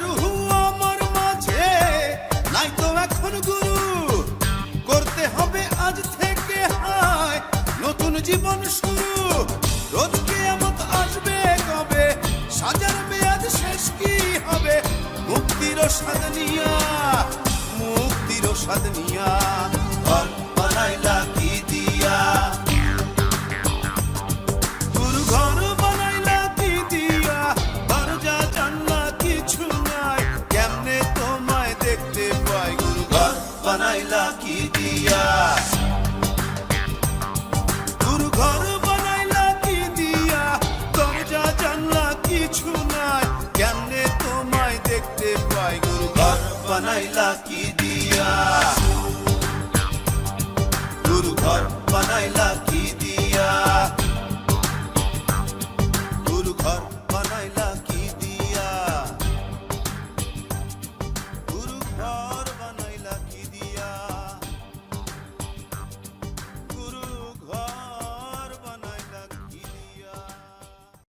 রুহু আমার মাঝে নাই তো এখন গুরু, করতে হবে আজ থেকে হায় নতুন জীবন শুরু। রোজ কিয়ামত আসবে কবে, সাজার মেয়াদ শেষ কি হবে, মুক্তির স্বাদ নিয়া, মুক্তির স্বাদ নিয়া ঘর বানাইলা কি দিয়া, গুরু ঘর বানাইলা কি দিয়া, দরজা জানলা কিছু নাই, কেমনে তোমায় দেখতে পাই, গুরু ঘর বানাইলা কি দিয়া, গুরু ঘর বানাইলা কি দিয়া, দরজা জানলা কিছু নাই, কেমনে তোমায় দেখতে পাই, গুরু ঘর বানাইলা কি দিয়া, গুরু ঘর বানাইলা কি দিয়া, গুরু ঘর